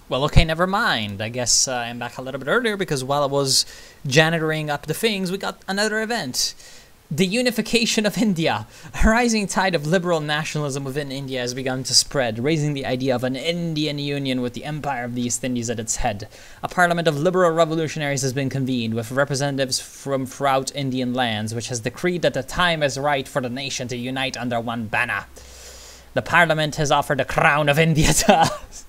Well, okay, never mind. I guess I'm back a little bit earlier because while I was janitoring up the things, we got another event. The unification of India. A rising tide of liberal nationalism within India has begun to spread, raising the idea of an Indian union with the Empire of the East Indies at its head. A parliament of liberal revolutionaries has been convened, with representatives from throughout Indian lands, which has decreed that the time is right for the nation to unite under one banner. The parliament has offered the crown of India to us.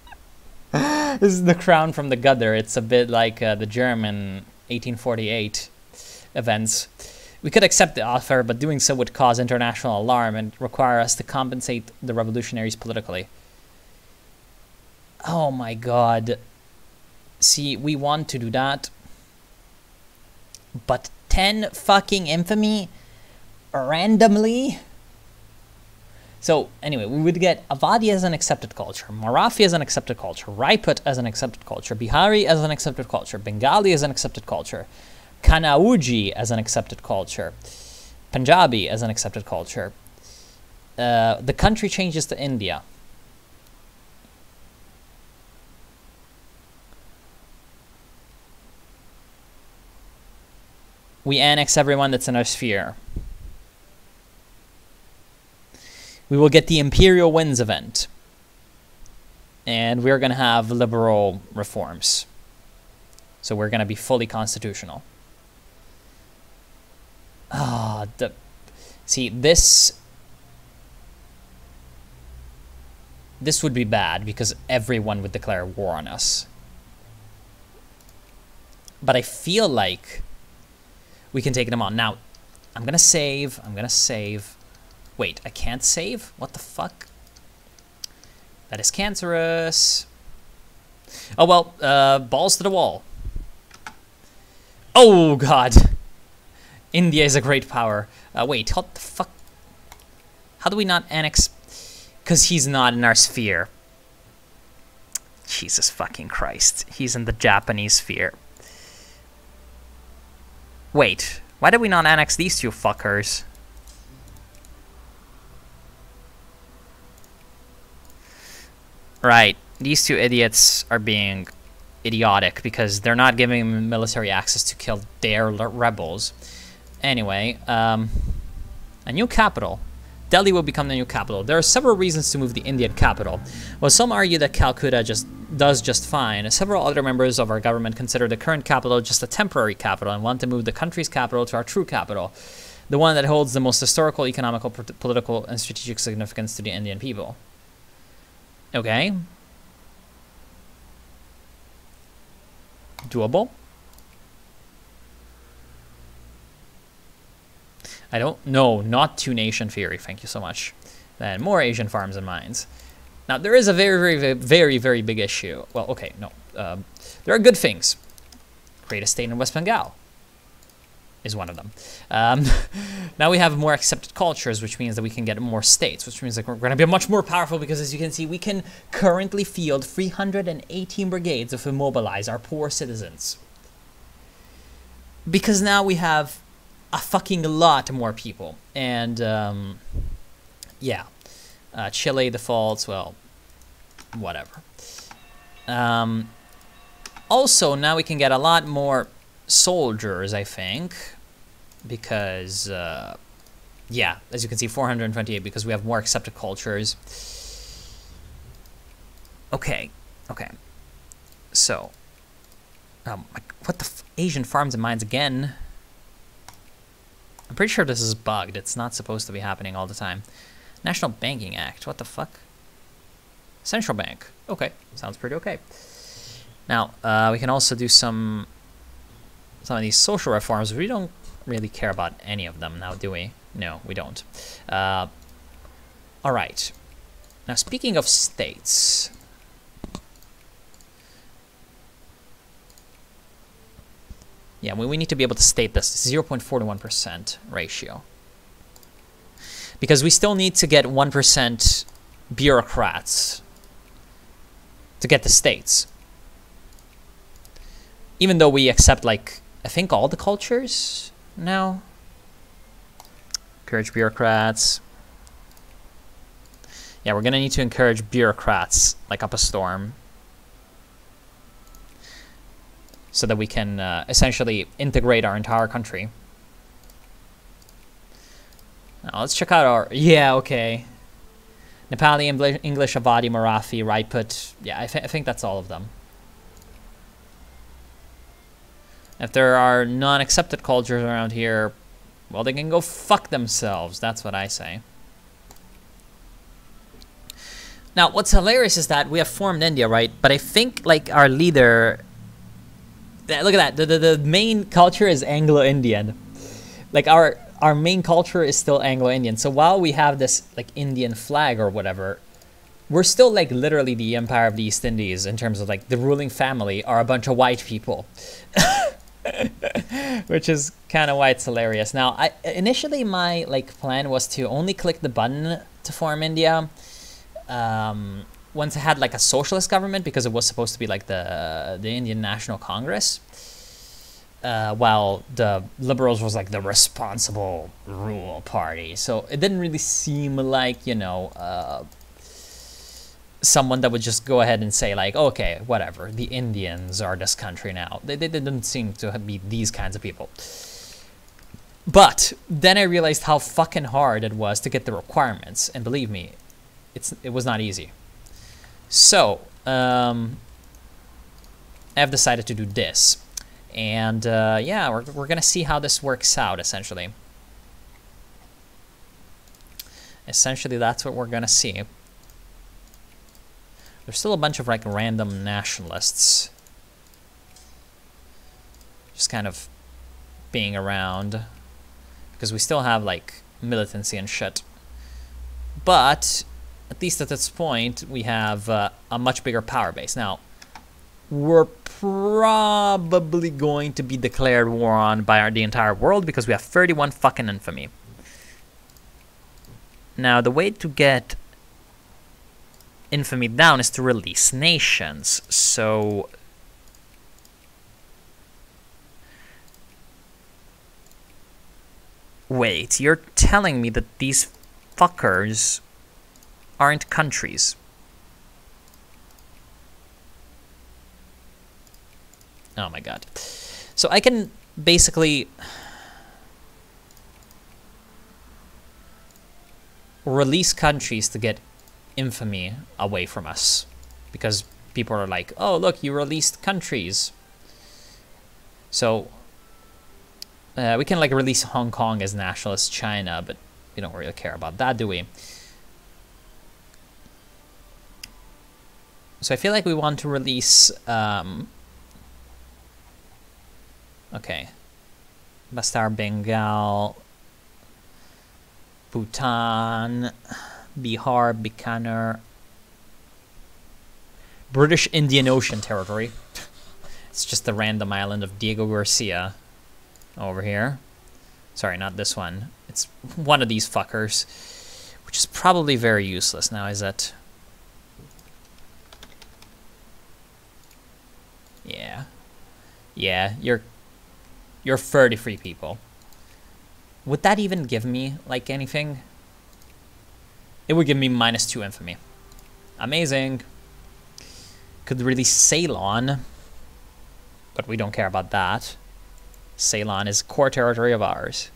This is the crown from the gutter. It's a bit like the German 1848 events. We could accept the offer, but doing so would cause international alarm and require us to compensate the revolutionaries politically. Oh my god. See, we want to do that. But 10 fucking infamy? Randomly? So, anyway, we would get Awadhi as an accepted culture, Marathi as an accepted culture, Rajput as an accepted culture, Bihari as an accepted culture, Bengali as an accepted culture, Kanauji as an accepted culture, Punjabi as an accepted culture. The country changes to India. We annex everyone that's in our sphere. We will get the Imperial Winds event. And we're going to have liberal reforms. So we're going to be fully constitutional. Ah, see, this would be bad because everyone would declare war on us. But I feel like we can take them on. Now, I'm going to save. Wait, I can't save? What the fuck? That is cancerous. Oh, well, balls to the wall. Oh, God. India is a great power. Wait, what the fuck? How do we not annex? Because he's not in our sphere. Jesus fucking Christ. He's in the Japanese sphere. Wait, why did we not annex these two fuckers? Right, these two idiots are being idiotic because they're not giving them military access to kill their rebels. Anyway, a new capital. Delhi will become the new capital. There are several reasons to move the Indian capital. While some argue that Calcutta does just fine, several other members of our government consider the current capital just a temporary capital and want to move the country's capital to our true capital, the one that holds the most historical, economical, political, and strategic significance to the Indian people. Okay. Doable. I don't know, not two-nation theory, thank you so much. Then more Asian farms and mines. Now, there is a very big issue. Well, okay, no. There are good things. Create a state in West Bengal is one of them. Now we have more accepted cultures, which means that we can get more states, which means that we're going to be much more powerful because, as you can see, we can currently field 318 brigades if we mobilize our poor citizens. Because now we have a fucking lot more people. And, yeah. Chile defaults, well, whatever. Also, now we can get a lot more soldiers, I think. Because, yeah, as you can see, 428, because we have more accepted cultures. Okay, okay. So, what the Asian farms and mines again? I'm pretty sure this is bugged. It's not supposed to be happening all the time. National Banking Act, what the fuck? Central Bank, okay, sounds pretty okay. Now, we can also do some of these social reforms. We don't really care about any of them now, do we? No, we don't. All right. Now, speaking of states, yeah, we need to be able to state this 0.41% ratio. Because we still need to get 1% bureaucrats to get the states. Even though we accept, like, I think all the cultures now. Encourage bureaucrats. Yeah, we're going to need to encourage bureaucrats, like, up a storm. so that we can essentially integrate our entire country. Now let's check out our... Yeah, okay. Nepali, English, Awadhi, Marathi, Rajput. Yeah, I think that's all of them. If there are non-accepted cultures around here, well, they can go fuck themselves. That's what I say. Now, what's hilarious is that we have formed India, right? But I think, like, our leader... Look at that. The main culture is Anglo-Indian. Like, our main culture is still Anglo-Indian. So while we have this, like, Indian flag or whatever, we're still, like, literally the Empire of the East Indies in terms of, like, the ruling family are a bunch of white people. Which is kind of why it's hilarious. Now, initially my, like, plan was to only click the button to form India once it had, like, a socialist government, because it was supposed to be, like, the Indian National Congress. While the Liberals was like the responsible rule party. So it didn't really seem like, you know, someone that would just go ahead and say like, okay, whatever, the Indians are this country now. They didn't seem to be these kinds of people. But then I realized how fucking hard it was to get the requirements. And believe me, it was not easy. So, I have decided to do this. And yeah, we're gonna see how this works out, essentially. Essentially, that's what we're gonna see. There's still a bunch of, like, random nationalists just kind of being around, because we still have, like, militancy and shit. But, at least at this point, we have a much bigger power base. Now, we're probably going to be declared war on by the entire world because we have 31 fucking infamy. Now, the way to get infamy down is to release nations. So, wait, you're telling me that these fuckers aren't countries? Oh my god. So I can basically release countries to get infamy away from us. Because people are like, oh look, you released countries. So we can, like, release Hong Kong as nationalist China, but we don't really care about that, do we? So I feel like we want to release okay, Bastar, Bengal, Bhutan, Bihar, Bikaner, British Indian Ocean Territory. It's just the random island of Diego Garcia over here. Sorry, not this one. It's one of these fuckers, which is probably very useless now, is it? Yeah. Yeah, you're 33 people. Would that even give me, like, anything? It would give me -2 infamy. Amazing. Could release Ceylon, but we don't care about that. Ceylon is core territory of ours.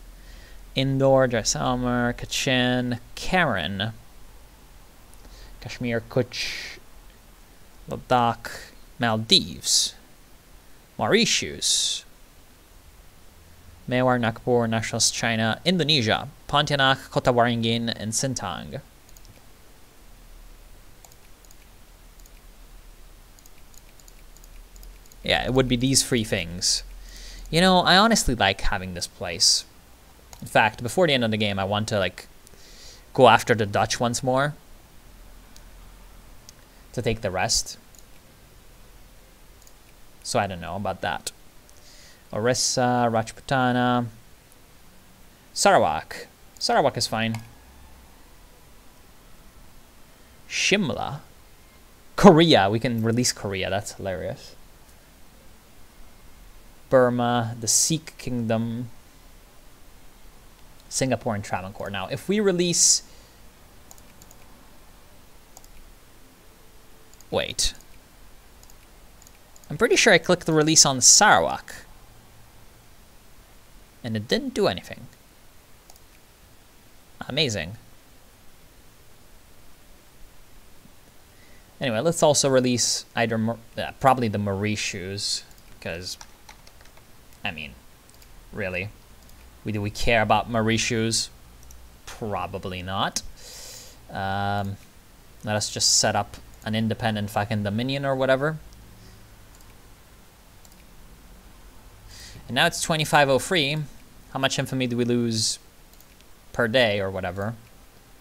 Indore, Jaisalmer, Kachin, Karen, Kashmir, Kutch, Ladakh, Maldives, Mauritius, Mewar, Nagpur, Nationalist China, Indonesia, Pontianak, Kota Waringin, and Sintang. Yeah, it would be these 3 things. You know, I honestly like having this place. In fact, before the end of the game, I want to, like, go after the Dutch once more to take the rest. So I don't know about that. Orissa, Rajputana, Sarawak. Sarawak is fine. Shimla. Korea. We can release Korea. That's hilarious. Burma, the Sikh Kingdom, Singapore, and Travancore. Now, if we release... Wait. I'm pretty sure I clicked the release on Sarawak. And it didn't do anything. Amazing. Anyway, let's also release either probably the Mauritius, because, I mean, really, do we care about Mauritius? Probably not. Let us just set up an independent fucking dominion or whatever. And now it's 2503. How much infamy do we lose per day or whatever?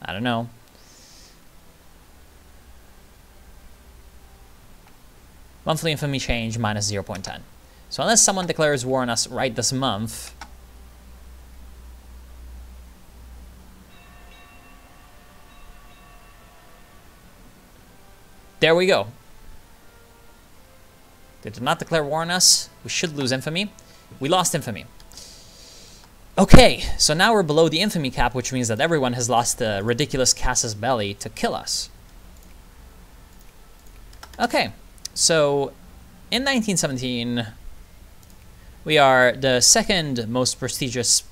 I don't know. Monthly infamy change minus 0.10. So unless someone declares war on us right this month, there we go. They did not declare war on us. We should lose infamy. We lost infamy. Okay, so now we're below the infamy cap, which means that everyone has lost the ridiculous casus belli to kill us. Okay, so in 1917, we are the second most prestigious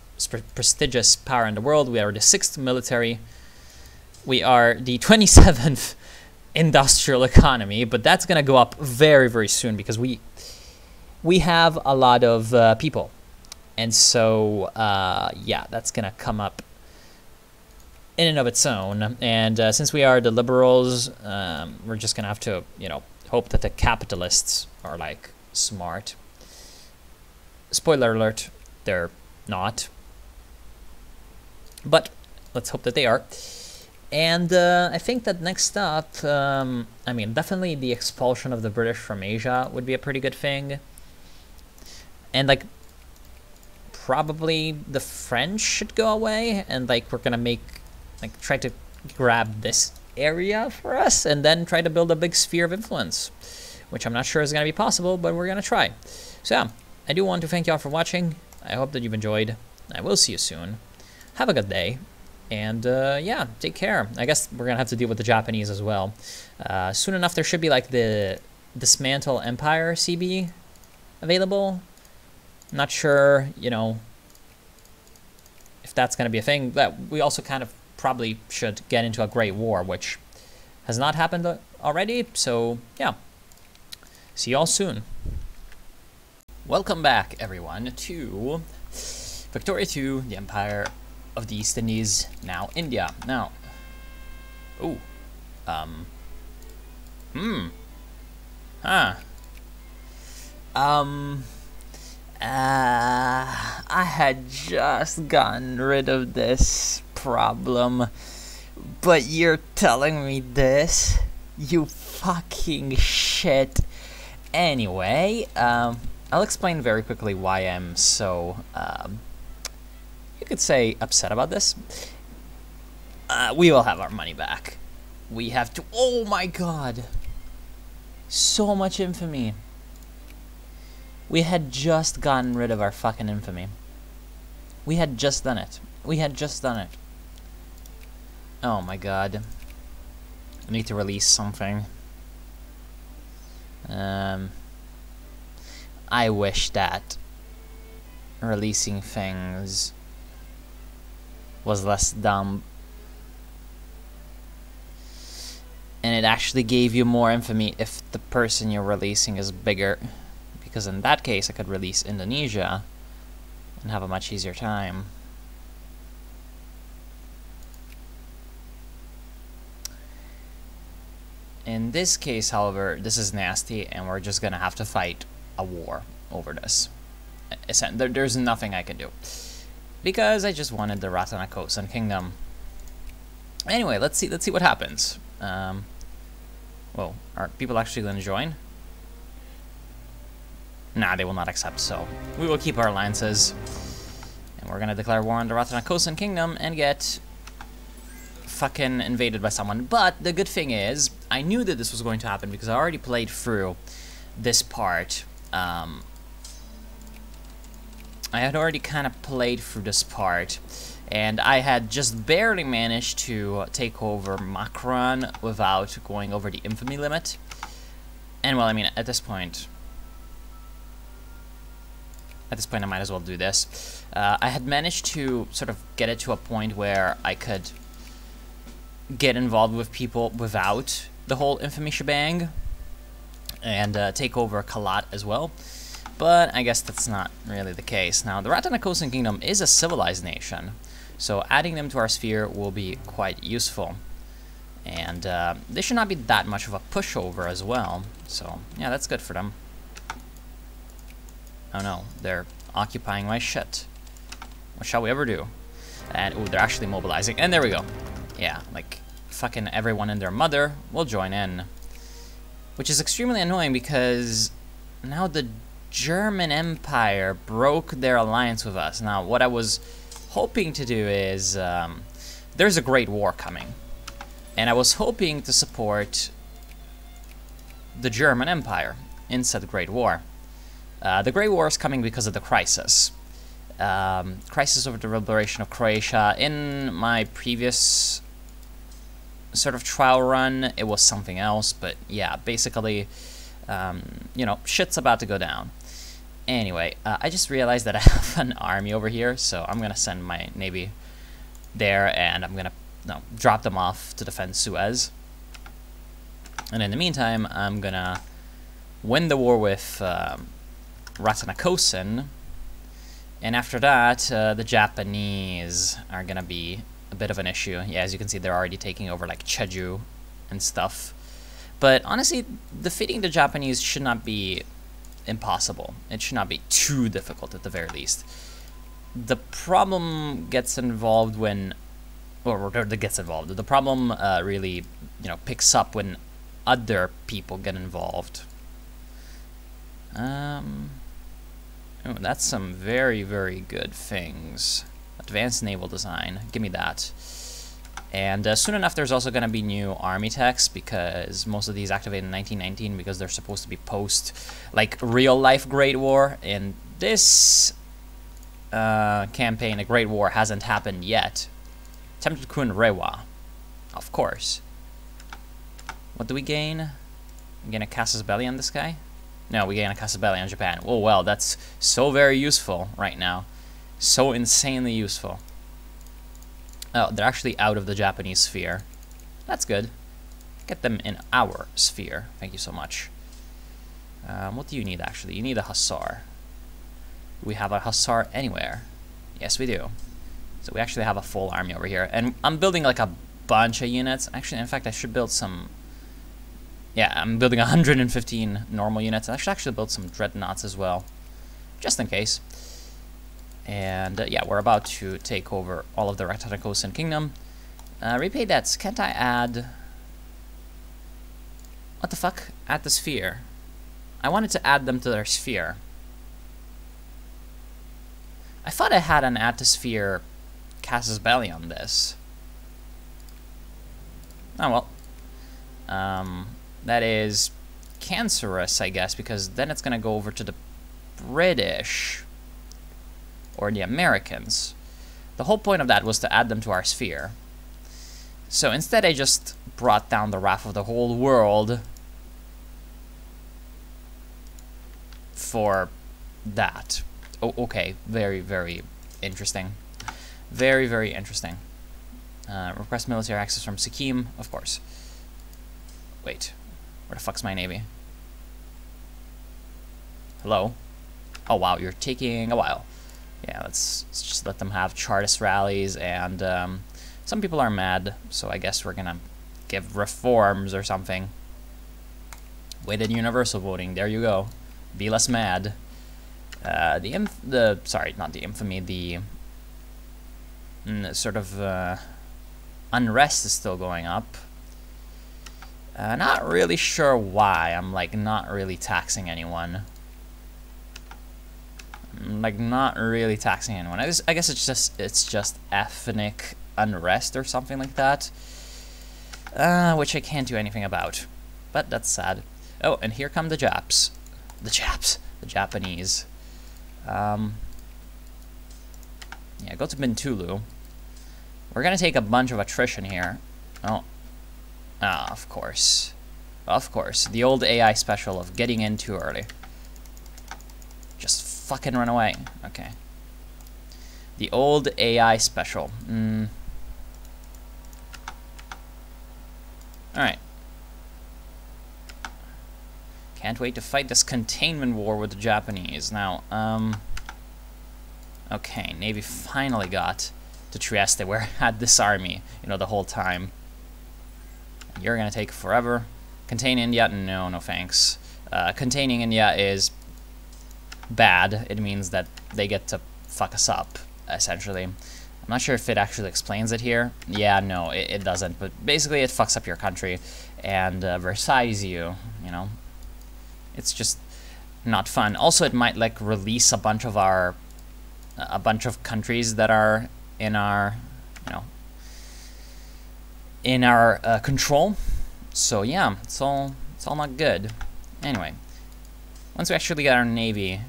power in the world. We are the 6th military. We are the 27th industrial economy, but that's gonna go up very, very soon because we have a lot of people. And so, yeah, that's going to come up in and of its own. And since we are the liberals, we're just going to have to, you know, hope that the capitalists are, like, smart. Spoiler alert, they're not. But let's hope that they are. And I think that next up, I mean, definitely the expulsion of the British from Asia would be a pretty good thing. And, like, probably the French should go away, and like we're gonna make, like, try to grab this area for us and then try to build a big sphere of influence, which I'm not sure is gonna be possible, but we're gonna try. So yeah, I do want to thank y'all for watching. I hope that you've enjoyed. I will see you soon. Have a good day, and yeah, take care. I guess we're gonna have to deal with the Japanese as well. Soon enough there should be like the Dismantle Empire CB available. Not sure, you know, if that's going to be a thing. That we also kind of probably should get into a Great War, which has not happened already. So, yeah. See y'all soon. Welcome back, everyone, to Victoria II, the Empire of the East Indies, now India. Now, ooh, I had just gotten rid of this problem, but you're telling me this? You fucking shit. Anyway, I'll explain very quickly why I'm so, you could say, upset about this. We will have our money back. We have to, oh my god. So much infamy. We had just gotten rid of our fucking infamy. We had just done it. We had just done it. Oh my god. I need to release something. I wish that releasing things was less dumb. And it actually gave you more infamy if the person you're releasing is bigger. Because in that case, I could release Indonesia and have a much easier time. In this case, however, this is nasty, and we're just gonna have to fight a war over this. There's nothing I can do. Because I just wanted the Ratanakosan Kingdom. Anyway, let's see what happens. Well, are people actually gonna join? Nah, they will not accept, so we will keep our alliances. And we're gonna declare war on the Ratanakosan Kingdom and get fucking invaded by someone. But the good thing is, I knew that this was going to happen because I already played through this part. I had already kind of played through this part, and I had just barely managed to take over Makran without going over the infamy limit. And well, I mean, at this point, at this point I might as well do this. I had managed to sort of get it to a point where I could get involved with people without the whole infamy shebang, and take over Kalat as well. But I guess that's not really the case. Now, the Ratanakosan Kingdom is a civilized nation, so adding them to our sphere will be quite useful. And they should not be that much of a pushover as well. So, yeah, that's good for them. Oh no, they're occupying my shit. What shall we ever do? And, ooh, they're actually mobilizing. And there we go. Yeah, like, fucking everyone and their mother will join in. Which is extremely annoying because now the German Empire broke their alliance with us. Now, what I was hoping to do is, there's a Great War coming. And I was hoping to support the German Empire in said Great War. The Great War is coming because of the crisis. Crisis over the liberation of Croatia. In my previous sort of trial run, it was something else, but yeah, basically, you know, shit's about to go down. Anyway, I just realized that I have an army over here, so I'm gonna send my navy there, and I'm gonna drop them off to defend Suez. And in the meantime, I'm gonna win the war with Ratanakosan, and after that, the Japanese are gonna be a bit of an issue. Yeah, as you can see, they're already taking over like Jeju and stuff. But honestly, defeating the Japanese should not be impossible. It should not be too difficult at the very least. The problem gets involved when, or gets involved. The problem really, you know, picks up when other people get involved. Oh, that's some very, very good things. Advanced naval design, give me that. And soon enough, there's also going to be new army techs, because most of these activated in 1919 because they're supposed to be post, like, real-life Great War. In this campaign, a Great War hasn't happened yet. Attempted coup in Rewa, of course. What do we gain? We gain a casus belli on this guy? No, we gain a casus belli on Japan. Oh, well, that's so very useful right now. So insanely useful. Oh, they're actually out of the Japanese sphere. That's good. Get them in our sphere. Thank you so much. What do you need, actually? You need a hussar. Do we have a hussar anywhere? Yes, we do. So we actually have a full army over here. And I'm building, like, a bunch of units. Actually, in fact, I should build some... Yeah, I'm building 115 normal units. I should actually build some dreadnoughts as well. Just in case. And yeah, we're about to take over all of the Ratanakosan Kingdom. Repay debts. Can't I add... What the fuck? Add the sphere. I wanted to add them to their sphere. I thought I had an add to sphere casus belli on this. Oh well. That is cancerous, I guess, because then it's gonna go over to the British. Or the Americans. The whole point of that was to add them to our sphere. So instead I just brought down the wrath of the whole world for that. Oh, okay. Very, very interesting. Very, very interesting. Request military access from Sikkim, of course. Wait. Where the fuck's my navy? Hello? Oh wow, you're taking a while. Yeah, let's just let them have Chartist rallies, and some people are mad, so I guess we're gonna give reforms or something. Weighted universal voting, there you go. Be less mad. Sorry, not the infamy, the sort of unrest is still going up. Not really sure why. I'm like not really taxing anyone. Like not really taxing anyone. I guess it's just ethnic unrest or something like that, which I can't do anything about. But that's sad. Oh, and here come the Japs, the Japanese. Yeah, go to Bintulu. We're gonna take a bunch of attrition here. Oh, of course, the old AI special of getting in too early. Just fucking run away. Okay. The old AI special. Alright. Can't wait to fight this containment war with the Japanese. Now, okay, Navy finally got to Trieste, where I had this army, you know, the whole time. You're gonna take forever. Contain India? No, no thanks. Containing India is bad. It means that they get to fuck us up, essentially. I'm not sure if it actually explains it here. Yeah, no, it doesn't. But basically, it fucks up your country and Versailles you know. It's just not fun. Also, it might like release a bunch of countries that are in our, you know, in our control. So yeah, it's all not good. Anyway, once we actually get our navy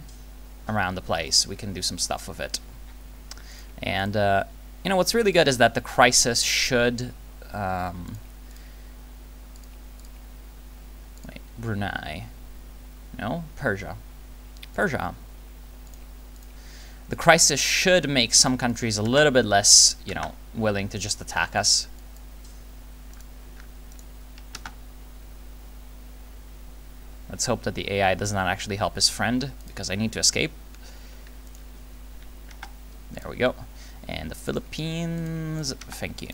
around the place, we can do some stuff with it. And you know what's really good is that the crisis should wait, Brunei. No, Persia. Persia. The crisis should make some countries a little bit less, you know, willing to just attack us. Let's hope that the AI does not actually help his friend, because I need to escape. There we go. And the Philippines, thank you.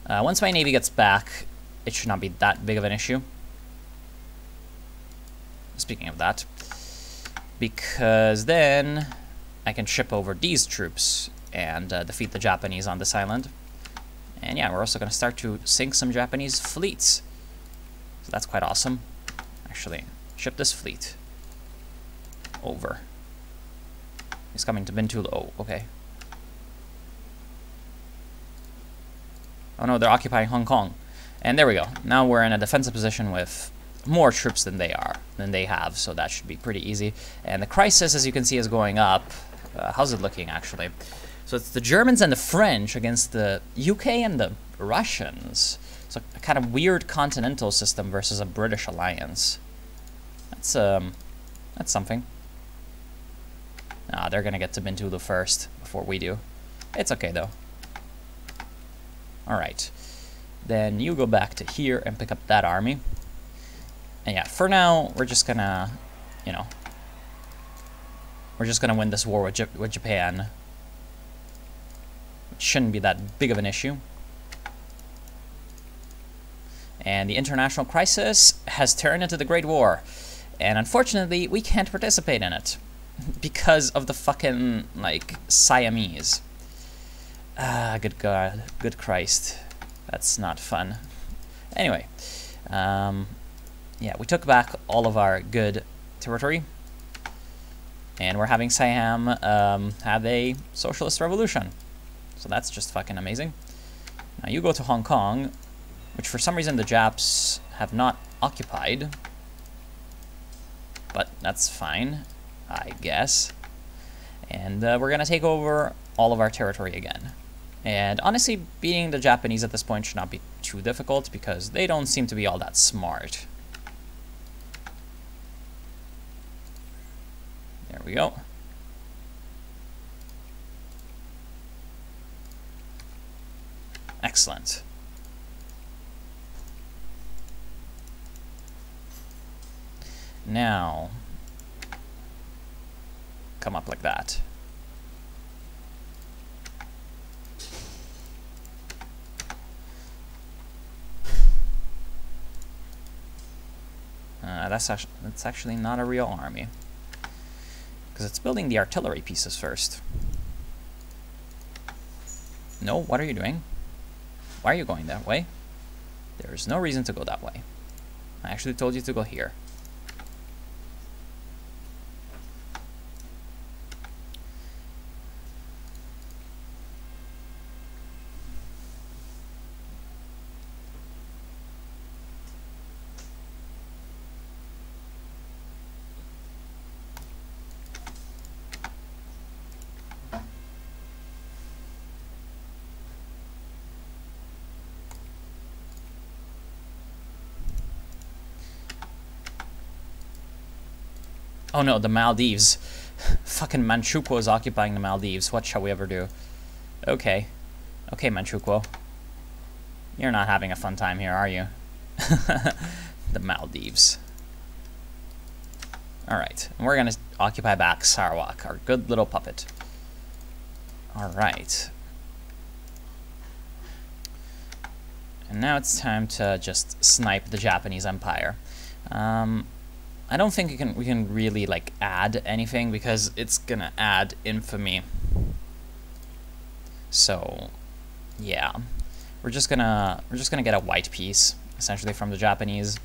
Once my navy gets back, it should not be that big of an issue. Speaking of that, because then I can ship over these troops and defeat the Japanese on this island. And yeah, we're also going to start to sink some Japanese fleets. So that's quite awesome. Actually, ship this fleet over. He's coming to Bintulu. Oh, okay. Oh no, they're occupying Hong Kong. And there we go. Now we're in a defensive position with more troops than they have, so that should be pretty easy. And the crisis, as you can see, is going up. How's it looking, actually? So it's the Germans and the French against the UK and the Russians. So a kind of weird continental system versus a British alliance. That's something. They're gonna get to Bintulu first before we do. It's okay though. Alright. Then you go back to here and pick up that army. And yeah, for now, we're just gonna, you know, we're just gonna win this war with Japan. It shouldn't be that big of an issue. And the international crisis has turned into the Great War. And unfortunately, we can't participate in it. Because of the fucking, like, Siamese. Good God. Good Christ. That's not fun. Anyway. Yeah, we took back all of our good territory. And we're having Siam have a socialist revolution. So that's just fucking amazing. Now you go to Hong Kong, which for some reason the Japs have not occupied. But that's fine, I guess. And we're going to take over all of our territory again. And honestly, beating the Japanese at this point should not be too difficult, because they don't seem to be all that smart. There we go. Excellent. Now, come up like that. That's actually not a real army, because it's building the artillery pieces first. No, what are you doing? Why are you going that way? There is no reason to go that way. I actually told you to go here. Oh no, the Maldives. Fucking Manchukuo is occupying the Maldives. What shall we ever do? Okay. Okay, Manchukuo. You're not having a fun time here, are you? The Maldives. Alright, and we're gonna occupy back Sarawak, our good little puppet. Alright. And now it's time to just snipe the Japanese Empire. I don't think we can really like add anything because it's gonna add infamy. So yeah. We're just gonna get a white piece, essentially, from the Japanese.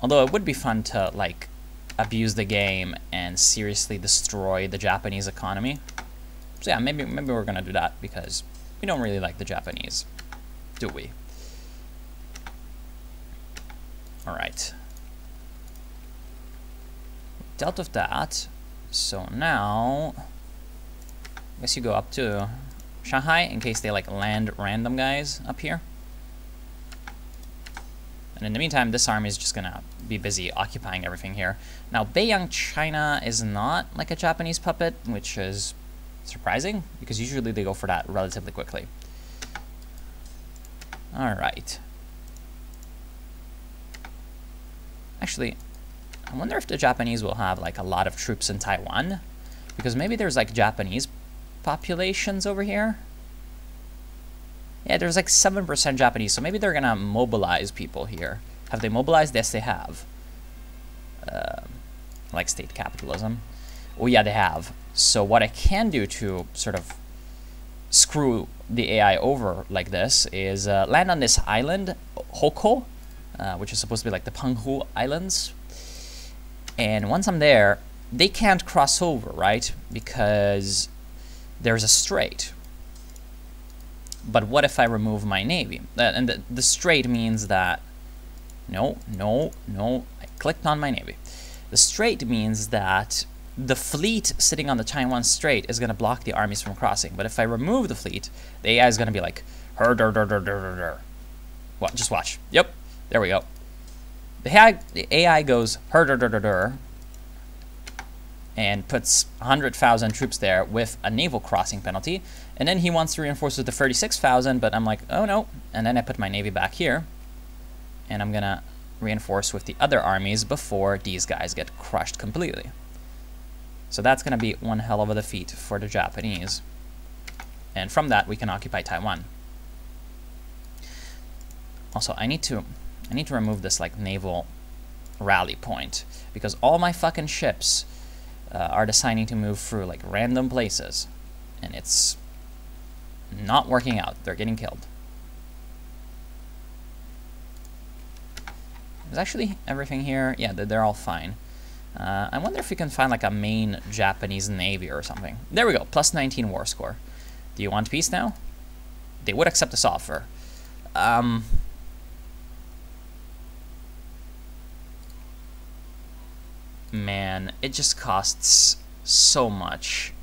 Although it would be fun to like abuse the game and seriously destroy the Japanese economy. So yeah, maybe we're gonna do that because we don't really like the Japanese, do we? Alright. Dealt with that. So now I guess you go up to Shanghai in case they like land random guys up here. And in the meantime, this army is just gonna be busy occupying everything here. Now, Beiyang, China is not like a Japanese puppet, which is surprising because usually they go for that relatively quickly. Alright. Actually, I wonder if the Japanese will have like a lot of troops in Taiwan, because maybe there's like Japanese populations over here. Yeah, there's like 7% Japanese, so maybe they're gonna mobilize people here. Have they mobilized? Yes, they have. Like state capitalism. Oh yeah, they have. So what I can do to sort of screw the AI over like this is land on this island, Hoko, which is supposed to be like the Penghu Islands. And once I'm there, they can't cross over, right? Because there's a strait. But what if I remove my navy? And the strait means that... No, I clicked on my navy. The strait means that the fleet sitting on the Taiwan Strait is going to block the armies from crossing. But if I remove the fleet, the AI is going to be like... Well, just watch. Yep, there we go. The AI goes... and puts 100,000 troops there with a naval crossing penalty. And then he wants to reinforce with the 36,000, but I'm like, oh no. And then I put my navy back here. And I'm gonna reinforce with the other armies before these guys get crushed completely. So that's gonna be one hell of a defeat for the Japanese. And from that, we can occupy Taiwan. Also, I need to remove this like naval rally point, because all my fucking ships are deciding to move through like random places, and it's not working out. They're getting killed. Is actually everything here? Yeah, they're all fine. I wonder if we can find like a main Japanese navy or something. There we go, plus 19 war score. Do you want peace now? They would accept this offer. Man, it just costs so much